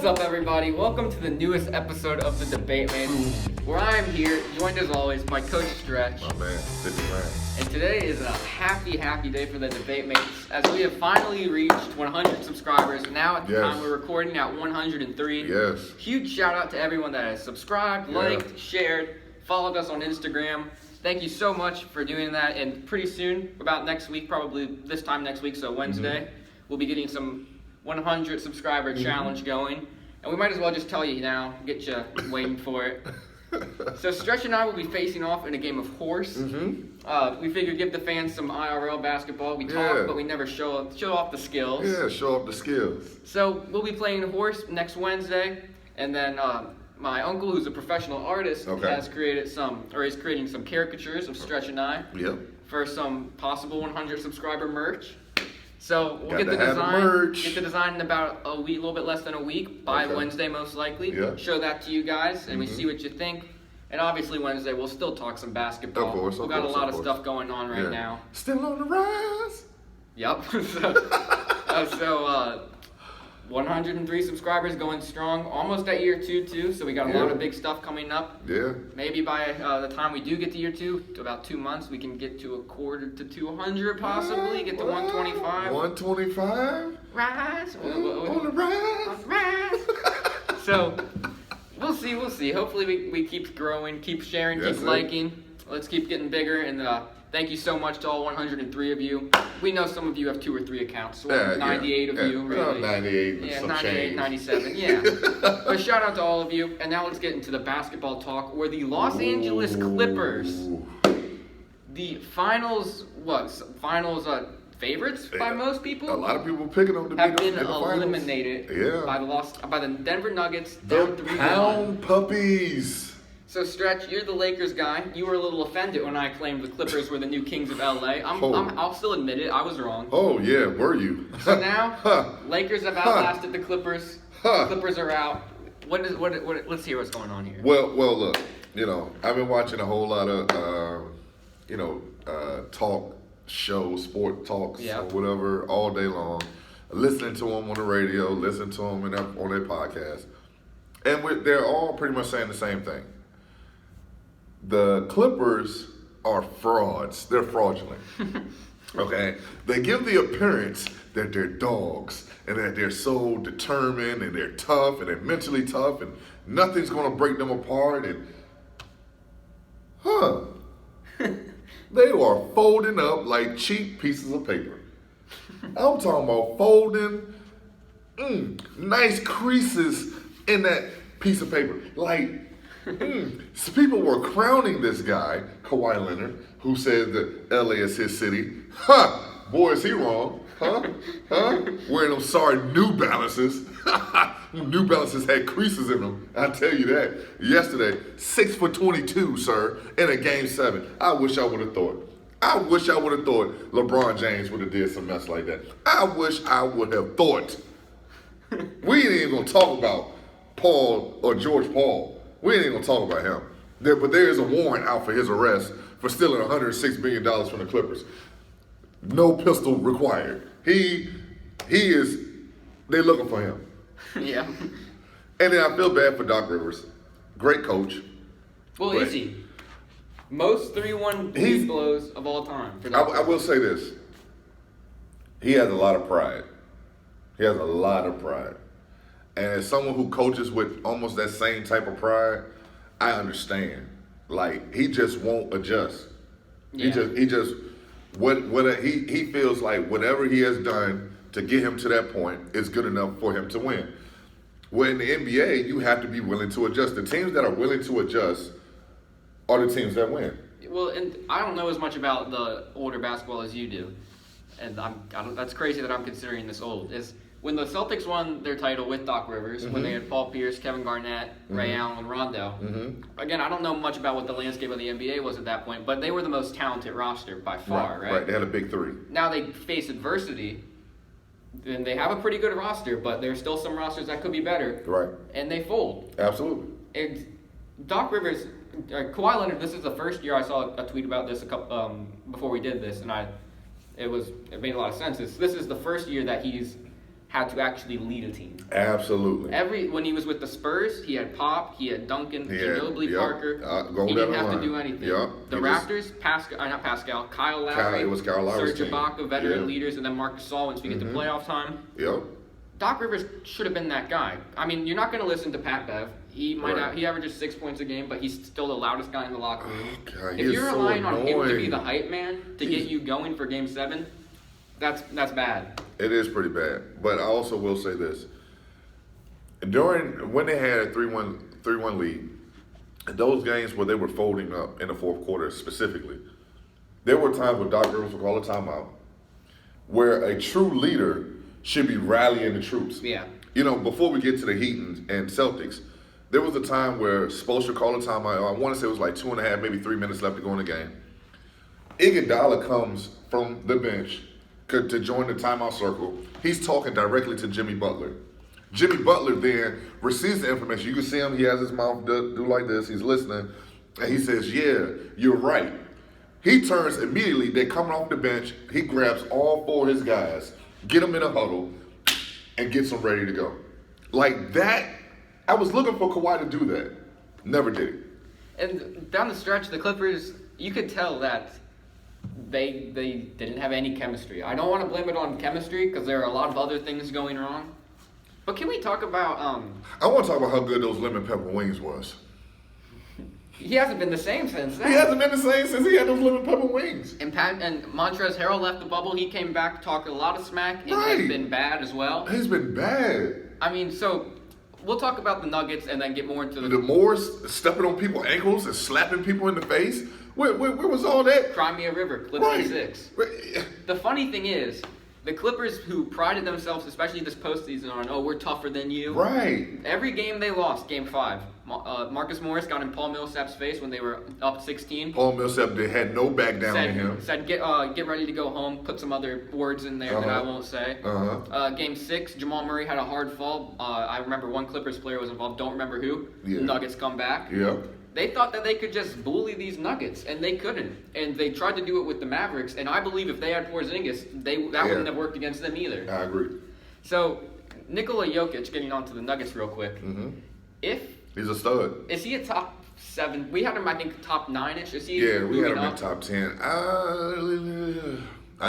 What's up, everybody? Welcome to the newest episode of The Debate Mates, where I am here, joined as always by Coach Stretch. My man, 50 man. And today is a happy day for The Debate Mates, as we have finally reached 100 subscribers. Now at the time we're recording at 103. Yes. Huge shout out to everyone that has subscribed, liked, shared, followed us on Instagram. Thank you so much for doing that. And pretty soon, about next week, probably this time next week, so Wednesday, we'll be getting some 100 subscriber challenge going. And we might as well just tell you now, get you waiting for it. So Stretch and I will be facing off in a game of horse. We figured give the fans some IRL basketball. We talk, but we never show off the skills. Yeah, show off the skills. So we'll be playing horse next Wednesday. And then my uncle, who's a professional artist, has created is creating some caricatures of Stretch and I for some possible 100 subscriber merch. So we'll get the design in about a week, a little bit less than a week, by Wednesday most likely. Show that to you guys, and we see what you think. And obviously Wednesday we'll still talk some basketball. Of course, we've got a lot of stuff going on right now. Still on the rise. Yep. So 103 subscribers going strong, almost at year 2 too. So we got a lot of big stuff coming up. Yeah. Maybe by the time we do get to year 2, to about 2 months, we can get to a quarter to 200 possibly. Get to 125. 125. Rise. On the rise. So we'll see. Hopefully we keep growing, keep sharing, keep liking. Let's keep getting bigger. And thank you so much to all 103 of you. We know some of you have 2 or 3 accounts, so 98 of you, really. 98, 98, 97, But shout out to all of you. And now let's get into the basketball talk, where the Los Angeles Clippers, the finals favorites by most people. A lot of people picking them to have been eliminated by the Denver Nuggets. The Pound Puppies. So, Stretch, you're the Lakers guy. You were a little offended when I claimed the Clippers were the new kings of LA. I'll still admit it. I was wrong. Oh, yeah, were you? So now, Lakers have outlasted the Clippers. The Clippers are out. Let's hear what's going on here. Well, look, I've been watching a whole lot of, talk shows, sport talks, or whatever, all day long. Listening to them on the radio, listening to them on their podcast. And they're all pretty much saying the same thing. The Clippers are frauds. They're fraudulent. Okay? They give the appearance that they're dogs and that they're so determined and they're tough and they're mentally tough and nothing's going to break them apart. And, they are folding up like cheap pieces of paper. I'm talking about folding nice creases in that piece of paper. Like, so people were crowning this guy, Kawhi Leonard, who said that LA is his city. Boy, is he wrong. Wearing them sorry New Balances. New Balances had creases in them. I tell you that. Yesterday, 6'22", sir, in a Game 7. I wish I would have thought LeBron James would have did some mess like that. I wish I would have thought. We ain't even gonna talk about Paul or George Paul. We ain't even gonna talk about him. But there is a warrant out for his arrest for stealing $106 million from the Clippers. No pistol required. They're looking for him. Yeah. And then I feel bad for Doc Rivers. Great coach. Well, is he? Most 3-1 lead blows of all time. I will say this. He has a lot of pride. And as someone who coaches with almost that same type of pride, I understand. Like, he just won't adjust. Yeah. He feels like whatever he has done to get him to that point is good enough for him to win. Well, in the NBA, you have to be willing to adjust. The teams that are willing to adjust are the teams that win. Well, and I don't know as much about the older basketball as you do. And that's crazy that I'm considering this old. Is when the Celtics won their title with Doc Rivers, when they had Paul Pierce, Kevin Garnett, Ray Allen, and Rondo. Again, I don't know much about what the landscape of the NBA was at that point, but they were the most talented roster by far, right? Right, they had a big 3. Now they face adversity, and they have a pretty good roster, but there's still some rosters that could be better. Right. And they fold. Absolutely. And Doc Rivers, Kawhi Leonard, this is the first year I saw a tweet about this before we did this, and it made a lot of sense. This is the first year that he's how to actually lead a team. Absolutely. When he was with the Spurs, he had Pop, he had Duncan, Ginobili, yep. Parker. He didn't have to do anything. Yep. The Raptors, Kyle Lowry, It was Kyle Lowry's Serge team. Ibaka, veteran leaders, and then Marcus Gasol once we get to playoff time. Yep. Doc Rivers should have been that guy. I mean, you're not going to listen to Pat Bev. He averages 6 points a game, but he's still the loudest guy in the locker room. God, if you're relying on him to be the annoying. hype man to get you going for Game 7, that's bad. It is pretty bad. But I also will say this. When they had a 3-1 lead, those games where they were folding up in the fourth quarter specifically, there were times where Doc Rivers would call a timeout, where a true leader should be rallying the troops. Yeah. You know, before we get to the Heat and Celtics, there was a time where Spoelstra called a timeout. I want to say it was like 2.5, maybe 3 minutes left to go in the game. Iguodala comes from the bench to join the timeout circle. He's talking directly to Jimmy Butler. Jimmy Butler then receives the information. You can see him. He has his mouth do like this. He's listening. And he says, yeah, you're right. He turns immediately. They're coming off the bench. He grabs all 4 of his guys, get them in a huddle, and gets them ready to go. Like that, I was looking for Kawhi to do that. Never did it. And down the stretch, the Clippers, you could tell that they didn't have any chemistry. I don't want to blame it on chemistry because there are a lot of other things going wrong. But can we talk about... I want to talk about how good those lemon pepper wings was. He hasn't been the same since then. He hasn't been the same since he had those lemon pepper wings. And Montrezl Harrell left the bubble. He came back, talked a lot of smack, and has been bad as well. He's been bad. I mean, so we'll talk about the Nuggets and then get more into The Moors stepping on people's ankles and slapping people in the face. Where was all that? Crimea River, Clippers 6. The funny thing is, the Clippers, who prided themselves, especially this postseason, on, we're tougher than you. Right. Every game they lost, Game 5. Marcus Morris got in Paul Millsap's face when they were up 16. Paul Millsap had no back down in him. Said, get ready to go home. Put some other words in there that I won't say. Game 6, Jamal Murray had a hard fall. I remember one Clippers player was involved. Don't remember who. Yeah. Nuggets come back. Yeah. They thought that they could just bully these Nuggets, and they couldn't. And they tried to do it with the Mavericks, and I believe if they had Porzingis, that wouldn't have worked against them either. I agree. So, Nikola Jokic, getting on to the Nuggets real quick. He's a stud. Is he a top 7? We had him, I think, top 9-ish. Is he We had moving him up? in top 10. I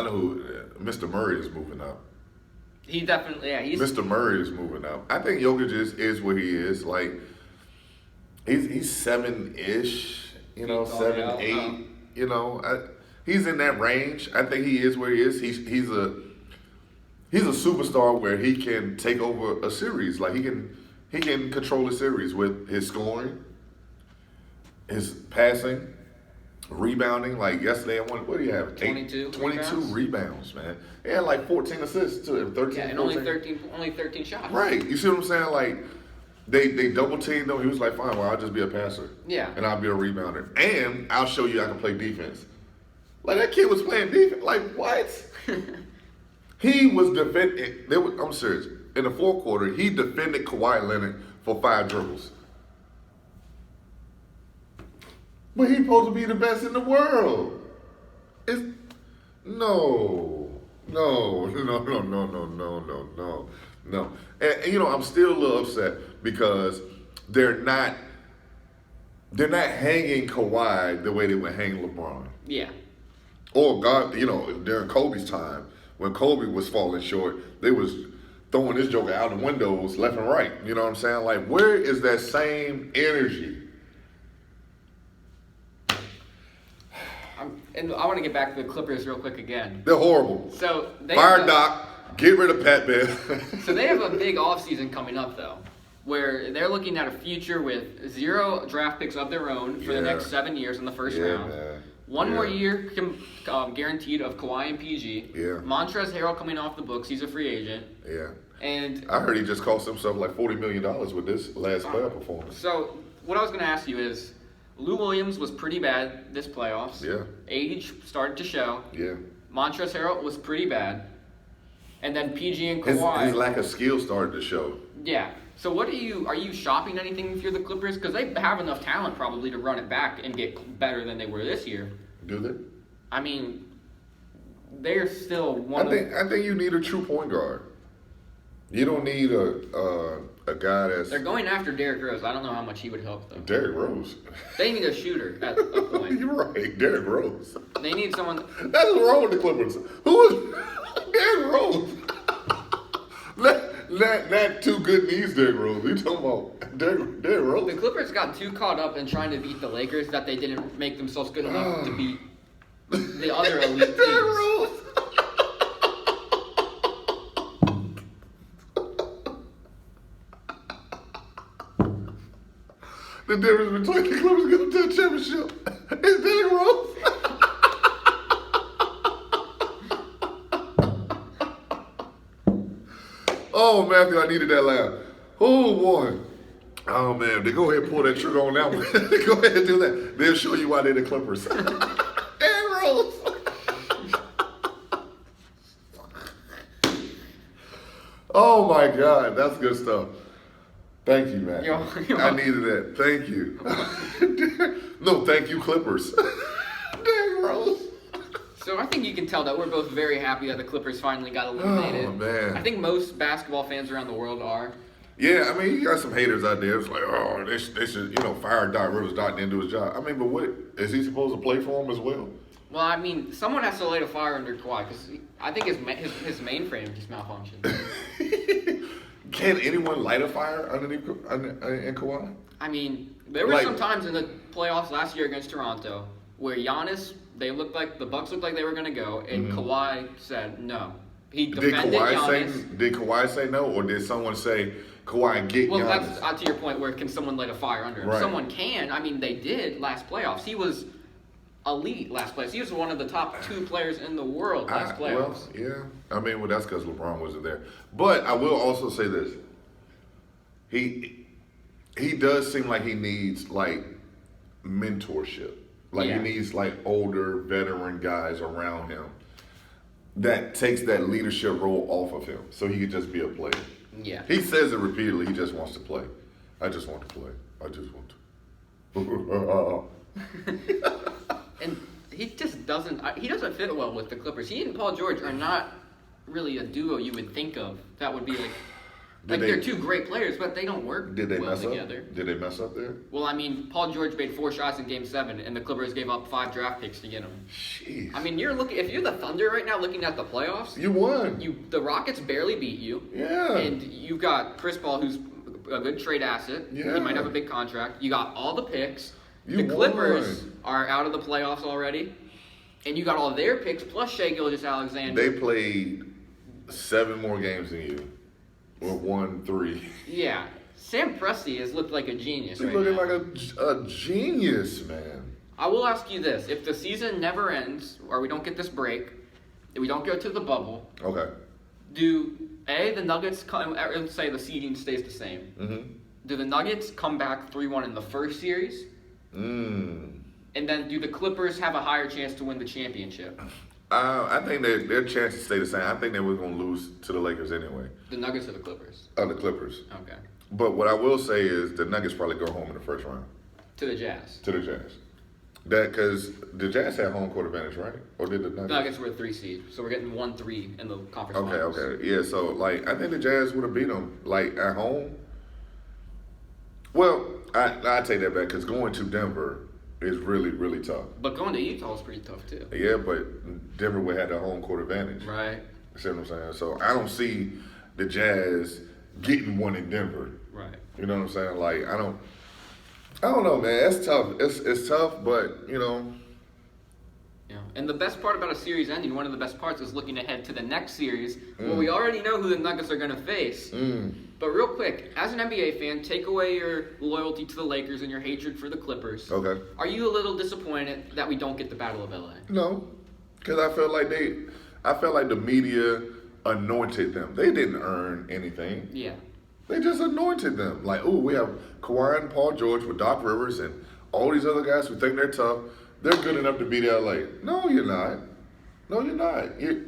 know who Mr. Murray is moving up. He definitely, Mr. Murray is moving up. I think Jokic is where he is. Like, he's 7-ish, 7, 8. He's in that range. I think he is where he is. He's a superstar where he can take over a series. Like he can control a series with his scoring, his passing, rebounding. Like yesterday, what do you have? 22 rebounds, man. He had like 14 assists too, 13. Yeah, and 14. only 13 shots. Right. You see what I'm saying? Like they double teamed him. He was like, fine, well, I'll just be a passer. Yeah. And I'll be a rebounder. And I'll show you I can play defense. Like that kid was playing defense. Like what? He was defending. I'm serious. In the fourth quarter, he defended Kawhi Leonard for 5 dribbles. But he's supposed to be the best in the world. No. And I'm still a little upset because they're not hanging Kawhi the way they would hang LeBron. Yeah. Or God, during Kobe's time, when Kobe was falling short, they was throwing this joker out the windows left and right. You know what I'm saying? Like, where is that same energy? And I want to get back to the Clippers real quick again. They're horrible. So Fire Doc, get rid of Pat Bev. So they have a big offseason coming up, though, where they're looking at a future with 0 draft picks of their own for the next 7 years in the first round. Man. One more year guaranteed of Kawhi and PG. Yeah. Montrezl Harrell coming off the books. He's a free agent. Yeah. And I heard he just cost himself like $40 million with this last playoff performance. So what I was going to ask you is, Lou Williams was pretty bad this playoffs. Yeah. Age started to show. Yeah. Montrezl Harrell was pretty bad. And then PG and Kawhi. His lack of skill started to show. Yeah. So are you shopping anything if you're the Clippers? Because they have enough talent probably to run it back and get better than they were this year. Do they? I mean, they're still I think you need a true point guard. You don't need a guy that's They're going after Derrick Rose. I don't know how much he would help though. Derrick Rose. They need a shooter at a point. You're right, Derrick Rose. They need someone. That's what's wrong with the Clippers. Who is Derrick Rose? Not too good needs Derrick Rose. You talking about Derrick The Rose? Clippers got too caught up in trying to beat the Lakers that they didn't make themselves good enough to beat the other elite Derrick teams. Rose. The difference between the Clippers going to the championship is Derrick Rose. Oh, Matthew, I needed that laugh. Oh, boy. Oh, man. They go ahead and pull that trigger on that one. Go ahead and do that. They'll show you why they're the Clippers. Derrick Rose. Oh, my God. That's good stuff. Thank you, man. I needed that. Thank you. No, thank you, Clippers. Derrick Rose. So I think you can tell that we're both very happy that the Clippers finally got eliminated. Oh, man. I think most basketball fans around the world are. Yeah, I mean, you got some haters out there. It's like, oh, they should, fire Doc Rivers. Doc didn't do his job. I mean, but what, is he supposed to play for him as well? Well, I mean, someone has to light a fire under Kawhi because I think his mainframe just malfunctioned. Can anyone light a fire underneath in Kawhi? I mean, there were some times in the playoffs last year against Toronto where Giannis, the Bucks looked like they were going to go, and Kawhi said no. He defended Giannis. Did Kawhi say no, or did someone say, Kawhi, get Giannis? Well, that's to your point where can someone light a fire under him? Right. Someone can. I mean, they did last playoffs. He was elite last playoffs. He was one of the top 2 players in the world last playoffs. Well, yeah. I mean, that's because LeBron wasn't there. But I will also say this. He does seem like he needs, like, mentorship. Like, he needs, like, older, veteran guys around him that takes that leadership role off of him so he could just be a player. Yeah. He says it repeatedly. He just wants to play. I just want to play. I just want to. And he just doesn't fit well with the Clippers. He and Paul George are not really a duo you would think of that would be they're 2 great players, but they don't work well together. Did they mess up there? Well, I mean, Paul George made 4 shots in Game 7, and the Clippers gave up 5 draft picks to get him. Jeez. I mean, if you're the Thunder right now looking at the playoffs, you won. The Rockets barely beat you. Yeah. And you got Chris Paul, who's a good trade asset. Yeah. He might have a big contract. You got all the picks. The Clippers are out of the playoffs already. And you got all their picks, plus Shai Gilgeous-Alexander. They played 7 more games than you. Or won 3. Yeah. Sam Presti has looked like a genius He's right looking now. like a genius, man. I will ask you this. If the season never ends, or we don't get this break, if we don't go to the bubble, Okay. do, the Nuggets come, let's say the seeding stays the same. Mm-hmm. Do the Nuggets come back 3-1 in the first series? And then do the Clippers have a higher chance to win the championship? I think their chances stay the same. I think they were going to lose to the Lakers anyway. The Nuggets or the Clippers? The Clippers. Okay. But what I will say is the Nuggets probably go home in the first round. To the Jazz? To the Jazz. Because the Jazz had home court advantage, right? Or did the Nuggets? The Nuggets were a 3 seed, so we're getting 1-3 in the conference finals. Okay. Yeah, so, I think the Jazz would have beat them, at home. Well, I take that back because going to Denver is really, really tough. But going to Utah is pretty tough, too. Yeah, but Denver would have the home court advantage. Right. You see what I'm saying? So I don't see the Jazz getting one in Denver. Right. You know what I'm saying? I don't know, man. It's tough. It's tough, but, Yeah. And the best part about a series ending, one of the best parts is looking ahead to the next series, where we already know who the Nuggets are going to face. But real quick, as an NBA fan, take away your loyalty to the Lakers and your hatred for the Clippers. Okay. Are you a little disappointed that we don't get the Battle of LA? No, because I felt like the media anointed them. They didn't earn anything. Yeah. They just anointed them. Like, ooh, we have Kawhi and Paul George with Doc Rivers and all these other guys who think they're tough. They're good enough to beat LA. No, you're not. No, you're not. You're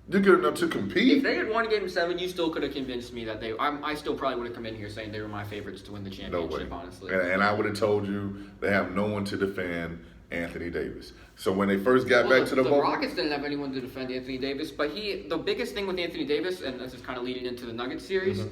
good enough to compete. If they had won Game 7, you still could have convinced me that I still probably would have come in here saying they were my favorites to win the championship, No way. honestly. And I would have told you they have no one to defend Anthony Davis. So when they first got back to the bubble, Rockets didn't have anyone to defend Anthony Davis, but the biggest thing with Anthony Davis, and this is kind of leading into the Nuggets series,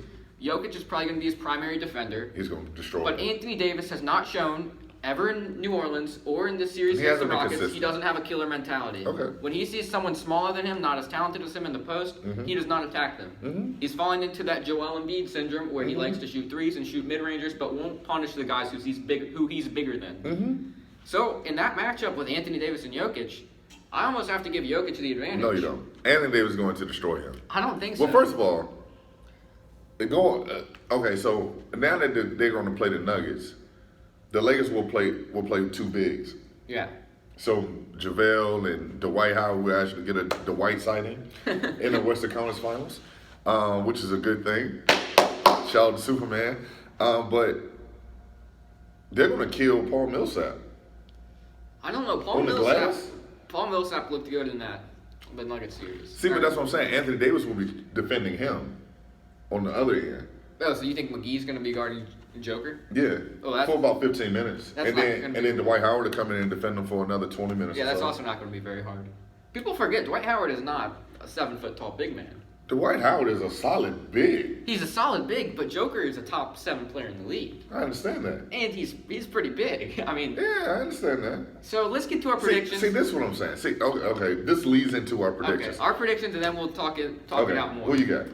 Jokic is probably going to be his primary defender. He's going to destroy But him. Anthony Davis has not shown ever in New Orleans or in this series against the Rockets, he doesn't have a killer mentality. Okay. When he sees someone smaller than him, not as talented as him in the post, he does not attack them. He's falling into that Joel Embiid syndrome where he likes to shoot threes and shoot mid-rangers, but won't punish the guys who he's bigger than. So in that matchup with Anthony Davis and Jokic, I almost have to give Jokic the advantage. No, you don't. Anthony Davis is going to destroy him. I don't think so. Well, first of all, okay, so now that they're going to play the Nuggets, the Lakers will play two bigs. Yeah. So JaVale and Dwight Howard will actually get a Dwight sighting in the Western Conference Finals, which is a good thing. Shout out to Superman. But they're going to kill Paul Millsap. I don't know. Paul Millsap looked good in the Nuggets series. See, but that's what I'm saying. Anthony Davis will be defending him on the other end. Oh, so you think McGee's going to be guarding Joker? Yeah, Oh, for about 15 minutes. And then Dwight Howard will come in and defend him for another 20 minutes. Yeah, that's also not going to be very hard. People forget Dwight Howard is not a 7-foot-tall big man. Dwight Howard is a solid big. He's a solid big, but Joker is a top 7 player in the league. I understand that. And he's pretty big. I mean... Yeah, I understand that. So let's get to our predictions. See, this is what I'm saying. See, okay, this leads into our predictions. Okay, our predictions, and then we'll talk it out more. Who you got?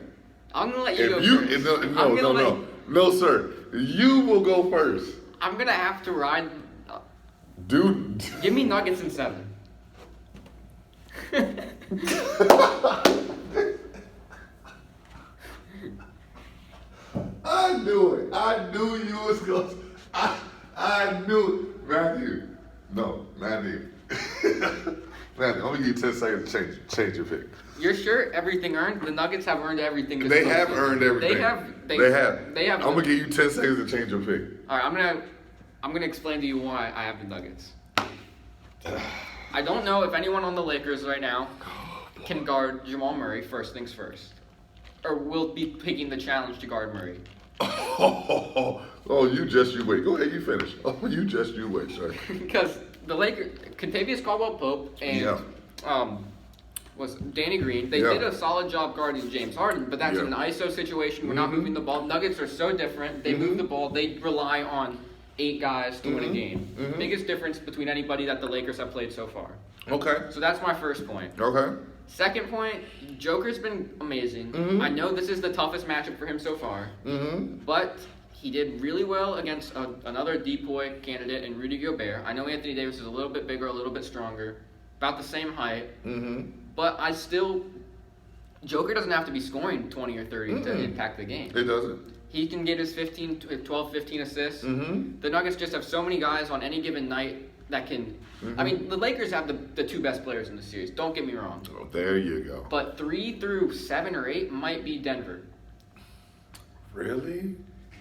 I'm going to let you go first. No, sir. You will go first. I'm going to have to ride... Dude. Give me Nuggets in 7. I knew it. I knew you was going to... I knew it. Matthew. No, Matthew. Matthew, I'm going to give you 10 seconds to change your pick. You're sure everything earned? The Nuggets have earned everything. They have earned everything. They have. I'm gonna give you 10 seconds to change your pick. All right, I'm gonna explain to you why I have the Nuggets. I don't know if anyone on the Lakers right now can guard Jamal Murray. First things first, or will be picking the challenge to guard Murray. You wait. Go ahead, you finish. You wait, sir. Because the Lakers, Kentavious Caldwell-Pope and was Danny Green. They did a solid job guarding James Harden, but that's an ISO situation. We're not moving the ball. Nuggets are so different. They move the ball. They rely on 8 guys to win a game. Biggest difference between anybody that the Lakers have played so far. Okay. So that's my first point. Okay. Second point, Joker's been amazing. I know this is the toughest matchup for him so far, but he did really well against another decoy candidate in Rudy Gobert. I know Anthony Davis is a little bit bigger, a little bit stronger, about the same height. But Joker doesn't have to be scoring 20 or 30 to impact the game. It doesn't. He can get his 12, 15 assists. The Nuggets just have so many guys on any given night that can... I mean, the Lakers have the 2 best players in the series. Don't get me wrong. Oh, there you go. But 3 through 7 or 8 might be Denver. Really?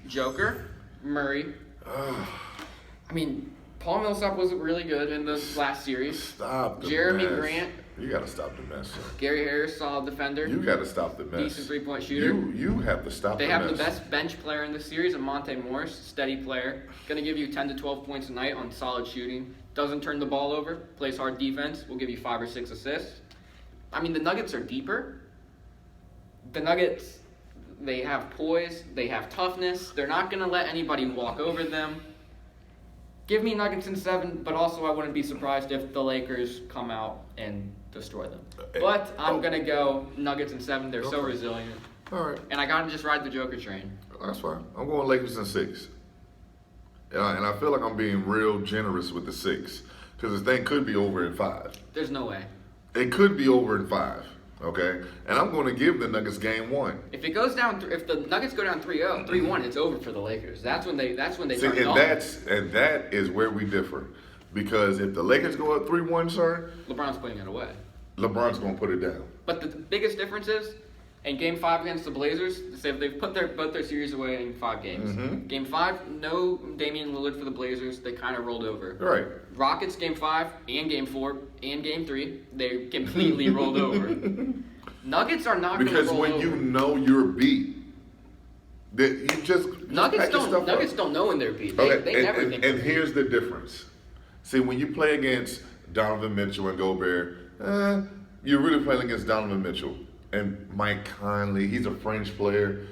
Joker, Murray. I mean... Paul Millsap was really good in the last series. Stop the Jeremy mess. Grant. You got to stop the mess, sir. Gary Harris, solid defender. You got to stop the mess. Decent three-point shooter. You have to stop the mess. They have the best bench player in the series, Monte Morris, steady player. Going to give you 10 to 12 points a night on solid shooting. Doesn't turn the ball over. Plays hard defense. Will give you 5 or 6 assists. I mean, the Nuggets are deeper. The Nuggets, they have poise. They have toughness. They're not going to let anybody walk over them. Give me Nuggets in 7, but also I wouldn't be surprised if the Lakers come out and destroy them. But I'm going to go Nuggets in 7. They're so resilient. All right. And I got to just ride the Joker train. That's fine. I'm going Lakers in 6. And I feel like I'm being real generous with the 6. Because the thing could be over in 5. There's no way. It could be over in 5. Okay? And I'm going to give the Nuggets game 1. If it goes down, if the Nuggets go down 3-0, 3-1, it's over for the Lakers. That's when they turn it on. And that is where we differ. Because if the Lakers go up 3-1, sir, LeBron's putting it away. LeBron's going to put it down. But the biggest difference is, in Game 5 against the Blazers, they've put both their series away in 5 games. Game 5, no Damian Lillard for the Blazers. They kind of rolled over. Right. Rockets Game 5 and Game 4 and Game 3, they completely rolled over. Nuggets are not going to roll over. Because when you know you're beat, that you just Nuggets don't know when they're beat. They never think. And here's the difference. See, when you play against Donovan Mitchell and Gobert, you're really playing against Donovan Mitchell and Mike Conley. He's a fringe player.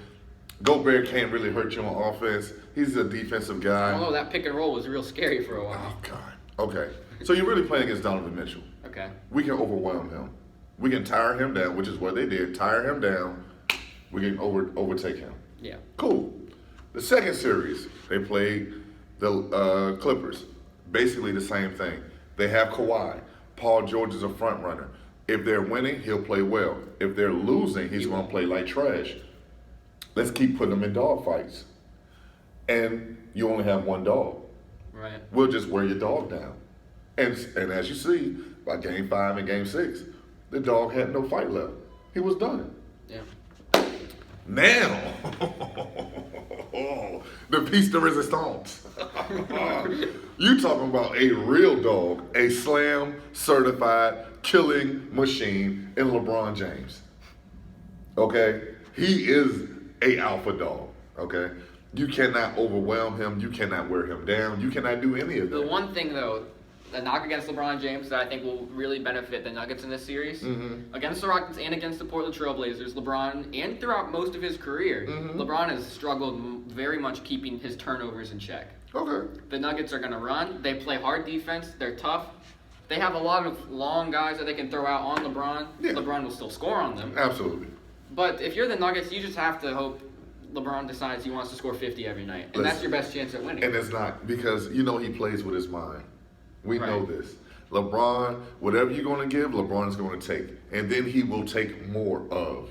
Gobert can't really hurt you on offense. He's a defensive guy. Although that pick and roll was real scary for a while. Oh, God. Okay. So you're really playing against Donovan Mitchell. Okay. We can overwhelm him. We can tire him down, which is what they did. Tire him down. We can overtake him. Yeah. Cool. The second series, they played the Clippers. Basically the same thing. They have Kawhi. Paul George is a front runner. If they're winning, he'll play well. If they're losing, he's going to play like trash. Let's keep putting them in dog fights. And you only have one dog. Right. We'll just wear your dog down. And as you see, by game 5 and game 6, the dog had no fight left. He was done. Yeah. Now, the piece de resistance. You talking about a real dog, a slam certified killing machine in LeBron James. Okay? He is a alpha dog. Okay? You cannot overwhelm him. You cannot wear him down. You cannot do any of that. The one thing, though, the knock against LeBron James that I think will really benefit the Nuggets in this series, against the Rockets and against the Portland Trailblazers, LeBron, and throughout most of his career, LeBron has struggled very much keeping his turnovers in check. Okay. The Nuggets are going to run. They play hard defense. They're tough. They have a lot of long guys that they can throw out on LeBron. Yeah. LeBron will still score on them. Absolutely. But if you're the Nuggets, you just have to hope LeBron decides he wants to score 50 every night. And that's your best chance at winning. And it's not, because he plays with his mind. We Right. know this. LeBron, whatever you're going to give, LeBron is going to take. And then he will take more of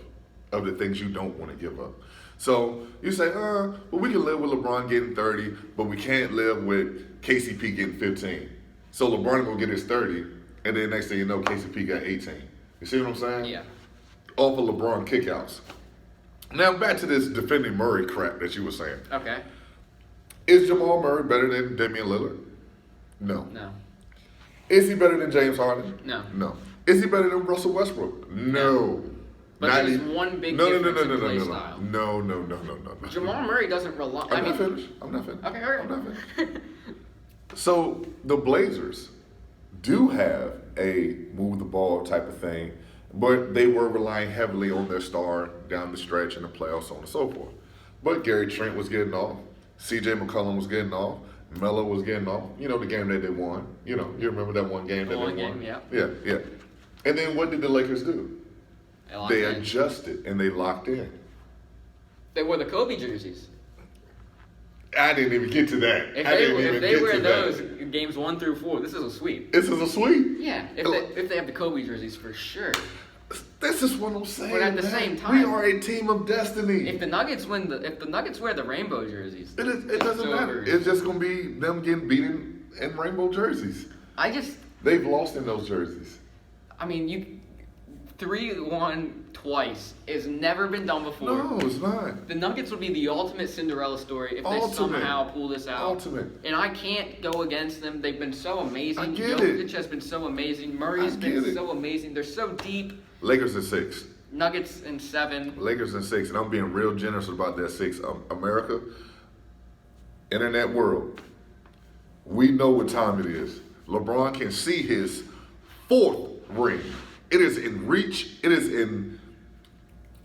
the things you don't want to give up. So you say, well, we can live with LeBron getting 30, but we can't live with KCP getting 15. So LeBron will get his 30, and then next thing you know, KCP got 18. You see what I'm saying? Yeah. Off of LeBron kickouts. Now back to this defending Murray crap that you were saying. Okay. Is Jamal Murray better than Damian Lillard? No. No. Is he better than James Harden? No. No. Is he better than Russell Westbrook? No. But Not there's even- one big no, difference in no, play no, style. no. Jamal Murray doesn't rely. I'm not finished. Okay, all right. I'm not finished. So the Blazers do have a move the ball type of thing, but they were relying heavily on their star down the stretch in the playoffs, so on and so forth. But Gary Trent was getting off. C.J. McCollum was getting off. Melo was getting off. You know, the game that they won. You know, you remember that one game that they won? Yeah. Yeah. And then what did the Lakers do? They locked in. adjusted and they locked in. They wore the Kobe jerseys. I didn't even get to that. If they wear those games 1 through 4, this is a sweep. This is a sweep? Yeah, if they have the Kobe jerseys for sure. This is what I'm saying. But at the man. same time, we are a team of destiny. If the Nuggets wear the rainbow jerseys, It doesn't matter. It's just gonna be them getting beaten in rainbow jerseys. They've lost in those jerseys. I mean, you 3-1 twice has never been done before. No, it's not. The Nuggets would be the ultimate Cinderella story if they somehow pull this out. Ultimate. And I can't go against them. They've been so amazing. I get Jokic it. has been so amazing. Murray's been so amazing. They're so deep. Lakers in 6. Nuggets in 7. Lakers in 6, and I'm being real generous about that 6. America, internet world, we know what time it is. LeBron can see his 4th ring. It is in reach. It is in.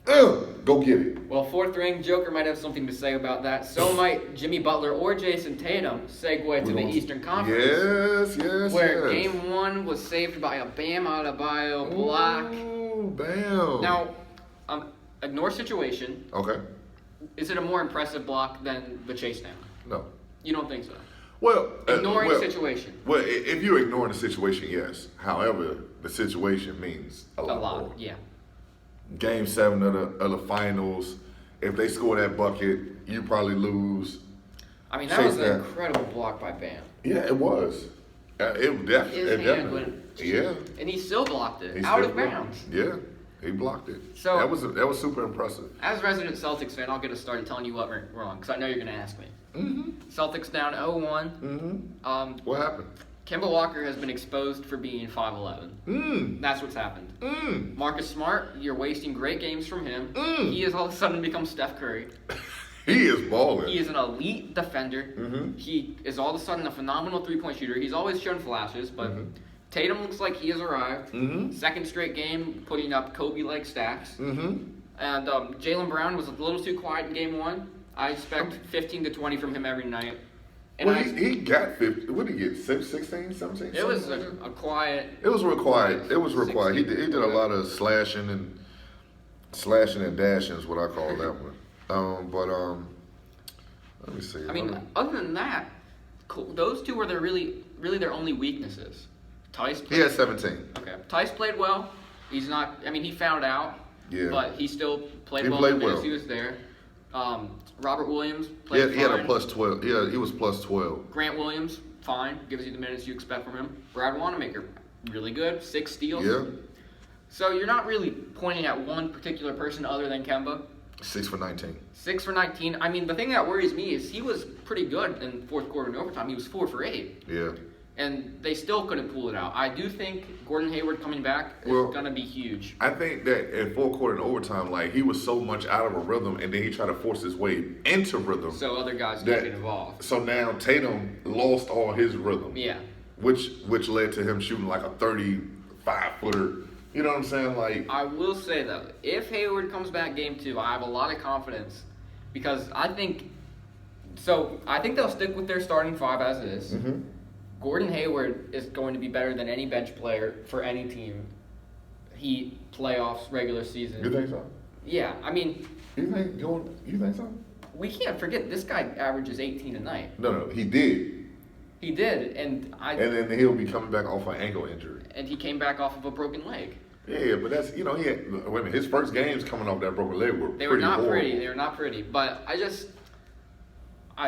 Go get it. Well, 4th ring, Joker might have something to say about that. So might Jimmy Butler or Jason Tatum segue to the Eastern Conference. Yes. Where Game 1 was saved by a Bam Adebayo block. Ooh, bam. Now, ignore situation. Okay. Is it a more impressive block than the chase down? No. You don't think so? Well, Ignoring situation. Well, if you're ignoring the situation, yes. However, the situation means a lot more. Yeah. Game 7 of the finals, if they score that bucket, you probably lose. I mean, that was an incredible block by Bam. Yeah, it was. It definitely. Yeah. And he still blocked it out of bounds. Yeah, he blocked it. So that was super impressive. As a resident Celtics fan, I'll get us started telling you what went wrong because I know you're going to ask me. Mm-hmm. Celtics down 0-1. Mm-hmm. What happened? Kemba Walker has been exposed for being 5'11". That's what's happened. Marcus Smart, you're wasting great games from him. He has all of a sudden become Steph Curry. He is balling. He is an elite defender. Mm-hmm. He is all of a sudden a phenomenal three-point shooter. He's always shown flashes, but Tatum looks like he has arrived. Mm-hmm. Second straight game, putting up Kobe-like stats. Mm-hmm. And Jaylen Brown was a little too quiet in game 1. I expect 15 to 20 from him every night. And Well, he got 50. What did he get? 16, 17? it was a quiet. It was real quiet. It was real quiet. He 16. did a lot of slashing and dashing is what I call that one. Let me see. I mean, other than that, those two were really their only weaknesses. Tice. He had 17. Okay. Tice played well. He's not. I mean, he fouled out. Yeah. But he still played He well. played in the minutes well. He was there. Robert Williams played He had a fine. plus 12. Yeah, he was plus 12. Grant Williams, fine. Gives you the minutes you expect from him. Brad Wanamaker, really good. 6 steals. Yeah. So you're not really pointing at one particular person other than Kemba. 6 for 19. 6 for 19. I mean, the thing that worries me is he was pretty good in fourth quarter and overtime. He was 4 for 8. Yeah. And they still couldn't pull it out. I do think Gordon Hayward coming back is going to be huge. I think that at fourth quarter and overtime, like, he was so much out of a rhythm, and then he tried to force his way into rhythm. So other guys that- can get involved. So now Tatum lost all his rhythm. Yeah. Which led to him shooting like a 35-footer. You know what I'm saying? Like, I will say, though, if Hayward comes back game 2, I have a lot of confidence because I think they'll stick with their starting 5 as is. mm-hmm. Gordon Hayward is going to be better than any bench player for any team. Heat, playoffs, regular season. You think so? Yeah, I mean, You think so? we can't forget this guy averages 18 a night. No, he did. He did, and And then he'll be coming back off an ankle injury. he came back off of a broken leg. Yeah, but that's, he had, wait a minute, his first games coming off that broken leg were They were not horrible. pretty. They were not pretty. But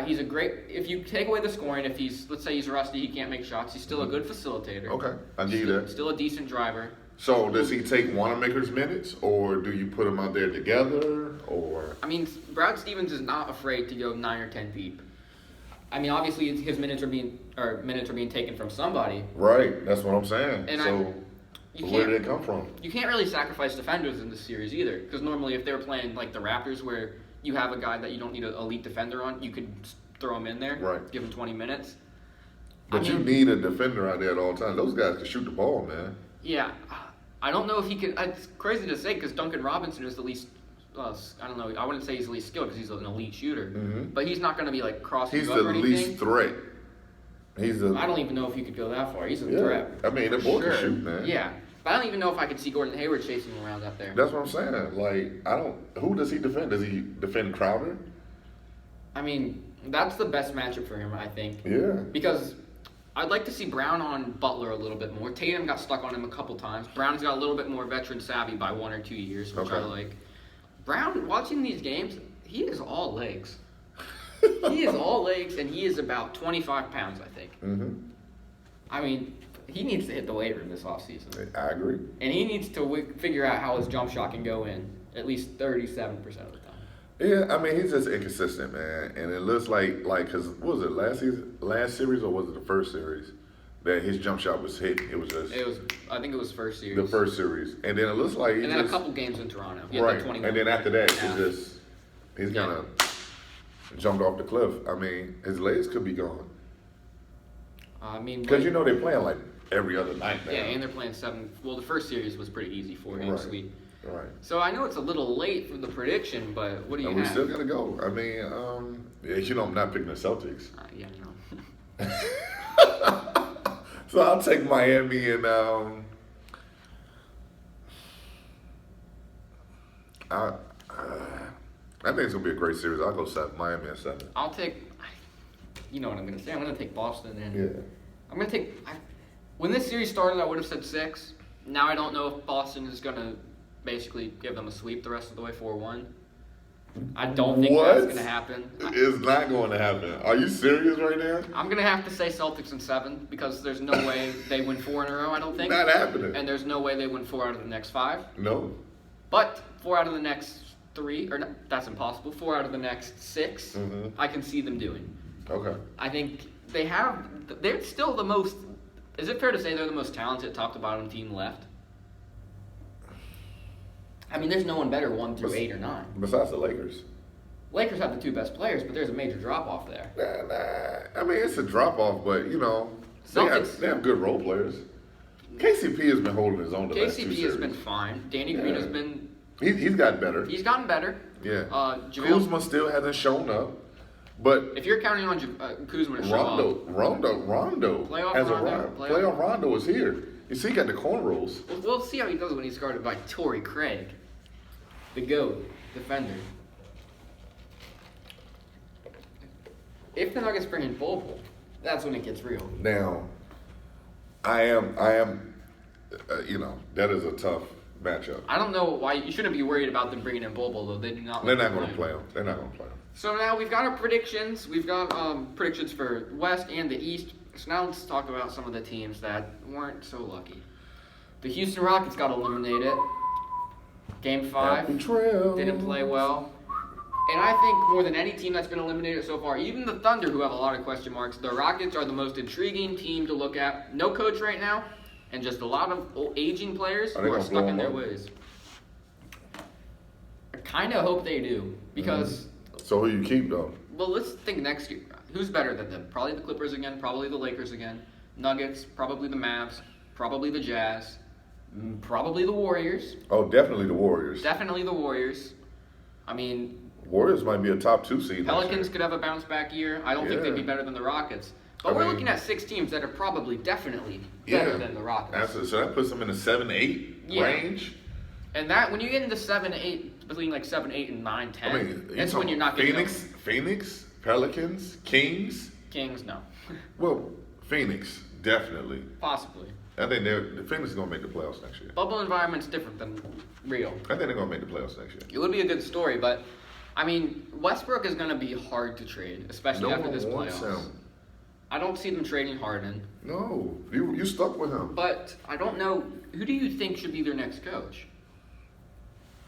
he's a great. If you take away the scoring, let's say he's rusty, he can't make shots. He's still a good facilitator. Okay, I give you that. Still a decent driver. So does he take Wanamaker's minutes, or do you put them out there together, or? I mean, Brad Stevens is not afraid to go 9 or 10 deep. I mean, obviously his minutes are being taken from somebody. Right, that's what I'm saying. And so where did it come from? You can't really sacrifice defenders in this series either, because normally if they were playing like the Raptors, where you have a guy that you don't need an elite defender on, you could throw him in there, Right. give him 20 minutes. But you need a defender out there at all times. Those guys can shoot the ball, man. Yeah, I don't know if he can. It's crazy to say because Duncan Robinson is the least. I don't know. I wouldn't say he's the least skilled because he's an elite shooter, but he's not going to be like crossing He's up the or anything. least threat. I don't even know if he could go that far. He's a threat. I mean, the boy Sure. can shoot, man. Yeah, but I don't even know if I could see Gordon Hayward chasing him around out there. That's what I'm saying. Like, who does he defend? Does he defend Crowder? I mean, that's the best matchup for him, I think. Yeah. Because I'd like to see Brown on Butler a little bit more. Tatum got stuck on him a couple times. Brown's got a little bit more veteran savvy by 1 or 2 years, which I like. Brown, watching these games, he is all legs. He is all legs, and he is about 25 pounds, I think. Mm-hmm. I mean, he needs to hit the weight room this offseason. I agree. And he needs to figure out how his jump shot can go in at least 37% of the time. Yeah, I mean, he's just inconsistent, man. And it looks like, because what was it, last series, or was it the first series, that his jump shot was hit? It was just... I think it was first series. The first series. And then it looks like he and then a couple games in Toronto. He had right. like 21. And then after that, Yeah. he's kind of jumped off the cliff. I mean, his legs could be gone. I mean, Because they're playing like every other night now. yeah, and they're playing 7. Well, the first series was pretty easy for him, Right. sweet. Right. So I know it's a little late for the prediction, but what do you And we have? still got to go. I mean, I'm not picking the Celtics. Yeah, no. So I'll take Miami and I think it's gonna be a great series. I'll go 7. Miami at 7. I'll take. You know what I'm gonna say? I'm gonna take Boston, and Yeah. I'm gonna take. When this series started, I would have said 6. Now I don't know if Boston is gonna basically give them a sweep the rest of the way 4-1. I don't think that's gonna happen. It's not going to happen. Are you serious right now? I'm gonna have to say Celtics in 7 because there's no way they win 4 in a row. I don't think. Not happening. And there's no way they win 4 out of the next 5. No. But 4 out of the next 3, or no, that's impossible. 4 out of the next 6, I can see them doing. Okay. I think they're still the most. Is it fair to say they're the most talented top to bottom team left? I mean, there's no one better 1 through 8 or 9. Besides the Lakers. Lakers have the two best players, but there's a major drop off there. I mean, it's a drop off, but they have good role players. KCP has been holding his own. KCP has been fine. Danny Green has been. He's gotten better. He's gotten better. Yeah. Kuzma still hasn't shown up, but if you're counting on Kuzma to show up, Rondo playoff Rondo is here. You see, he got the cornrows. We'll see how he does when he's guarded by Torrey Craig, the GOAT defender. If the Nuggets bring in Bobo, that's when it gets real. Now, I am, that is a tough matchup. I don't know why you shouldn't be worried about them bringing in Bobo, though. They do not. They're not going to play him. They're not going to play him. So now we've got our predictions. We've got predictions for West and the East. So now let's talk about some of the teams that weren't so lucky. The Houston Rockets got eliminated. Game 5 didn't play well. And I think more than any team that's been eliminated so far, even the Thunder, who have a lot of question marks, the Rockets are the most intriguing team to look at. No coach right now, and just a lot of aging players who are stuck in their ways. I kind of hope they do, because... So who you keep, though? Well, let's think next year. Who's better than them? Probably the Clippers again, probably the Lakers again, Nuggets, probably the Mavs, probably the Jazz, probably the Warriors. Oh, definitely the Warriors. Definitely the Warriors. I mean... Warriors might be a top 2 seed. Pelicans could have a bounce back year. I don't think they'd be better than the Rockets. But we're looking at 6 teams that are probably definitely better than the Rockets. Absolutely. So that puts them in the 7-8 range. And that when you get into 7-8, between like 7-8 and 9-10, that's when you're not getting Phoenix, Pelicans, Kings. Kings, no. Well, Phoenix, definitely. Possibly. I think the Phoenix is going to make the playoffs next year. Bubble environment's different than real. I think they're going to make the playoffs next year. It would be a good story, but I mean, Westbrook is going to be hard to trade, especially after this playoffs. I don't see them trading Harden. No, you stuck with him. But I don't know, who do you think should be their next coach?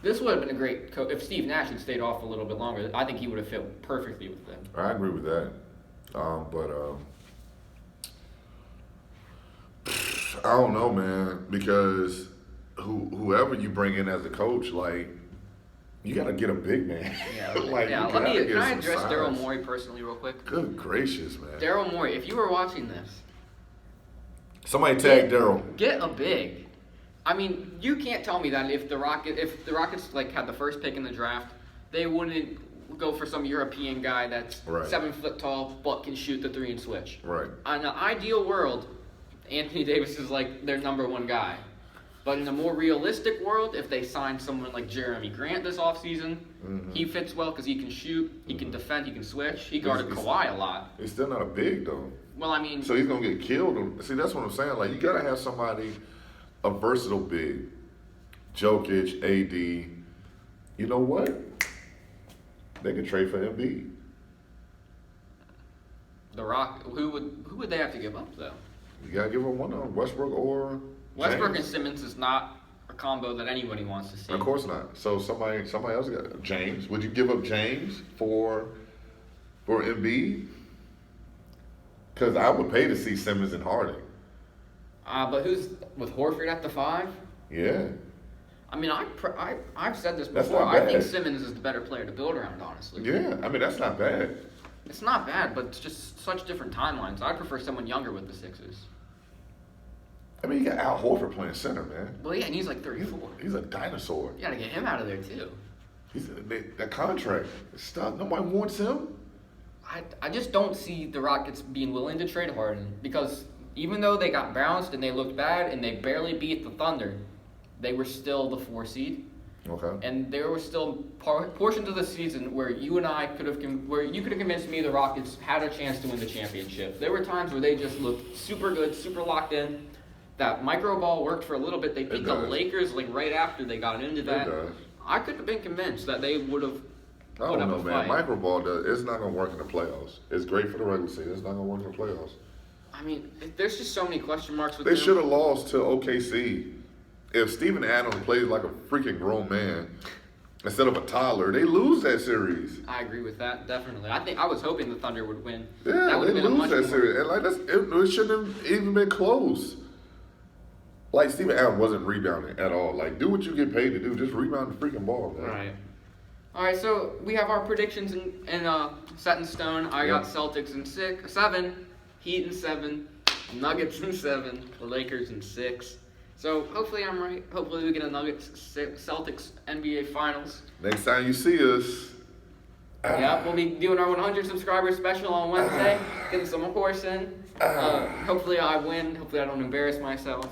This would have been a great coach. If Steve Nash had stayed off a little bit longer, I think he would have fit perfectly with them. I agree with that. I don't know, man, because whoever you bring in as a coach, like, you got to get a big man. Yeah, can I address Daryl Morey personally real quick? Good gracious, man. Daryl Morey, if you were watching this. Somebody tag Daryl. Get a big. I mean, you can't tell me that if the Rockets like had the first pick in the draft, they wouldn't go for some European guy that's 7 foot tall but can shoot the 3 and switch. Right. In an ideal world, Anthony Davis is like their number 1 guy. But in a more realistic world, if they sign someone like Jeremy Grant this offseason, he fits well because he can shoot, he can defend, he can switch. He guarded Kawhi a lot. He's still not a big, though. Well, I mean... So he's going to get killed. See, that's what I'm saying. Like, you got to have somebody, a versatile big. Jokic, AD. You know what? They could trade for Embiid. Who would they have to give up, though? You got to give up one of them, Westbrook or... Westbrook and Simmons is not a combo that anybody wants to see. Of course not. So somebody else got James. Would you give up James for Embiid? Because I would pay to see Simmons and Harden. But who's with Horford at the 5? Yeah. I mean, I've said this before. I think Simmons is the better player to build around, honestly. Yeah, I mean that's not bad. It's not bad, but it's just such different timelines. I prefer someone younger with the Sixers. I mean, you got Al Horford playing center, man. Well, yeah, and he's like 34. He's a dinosaur. You got to get him out of there, too. That contract is stuck. Nobody wants him. I just don't see the Rockets being willing to trade Harden because even though they got bounced and they looked bad and they barely beat the Thunder, they were still the 4 seed. Okay. And there were still portions of the season where you and I could have convinced me the Rockets had a chance to win the championship. There were times where they just looked super good, super locked in. That micro ball worked for a little bit. They beat the Lakers like right after they got into that. I could have been convinced that they would have. I don't know, man. Micro ball it's not gonna work in the playoffs. It's great for the regular season. It's not gonna work in the playoffs. I mean, there's just so many question marks with them. They should have lost to OKC. If Steven Adams plays like a freaking grown man instead of a toddler, they lose that series. I agree with that, definitely. I was hoping the Thunder would win. Yeah, that they lose that series, and like it shouldn't have even been close. Like, Steven Adams wasn't rebounding at all. Like, do what you get paid to do. Just rebound the freaking ball, man. Right. All right, so we have our predictions set in stone. I got Celtics in 7, Heat in 7, Nuggets in 7, the Lakers in 6. So hopefully I'm right. Hopefully we get a Nuggets Celtics NBA Finals. Next time you see us. Yeah, we'll be doing our 100 subscriber special on Wednesday. Getting some horse in. Hopefully I win. Hopefully I don't embarrass myself.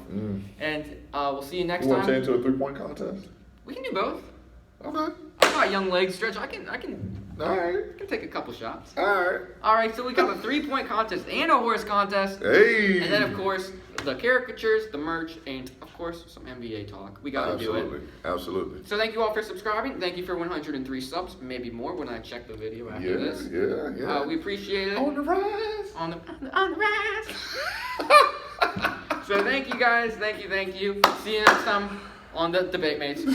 And we'll see you next You want time. to change to a 3-point contest? We can do both. Okay. I've got young leg stretch. I can All right. take a couple shots. All right. All right, so we got a 3-point contest and a horse contest. Hey. And then, of course, the caricatures, the merch, and, of course, some NBA talk. We got to do it. Absolutely. So thank you all for subscriing. Thank you for 103 subs, maybe more when I check the video after this. Yeah. We appreciate it. On the rise. On the rise. So thank you guys. Thank you. See you next time on the Debate Mates.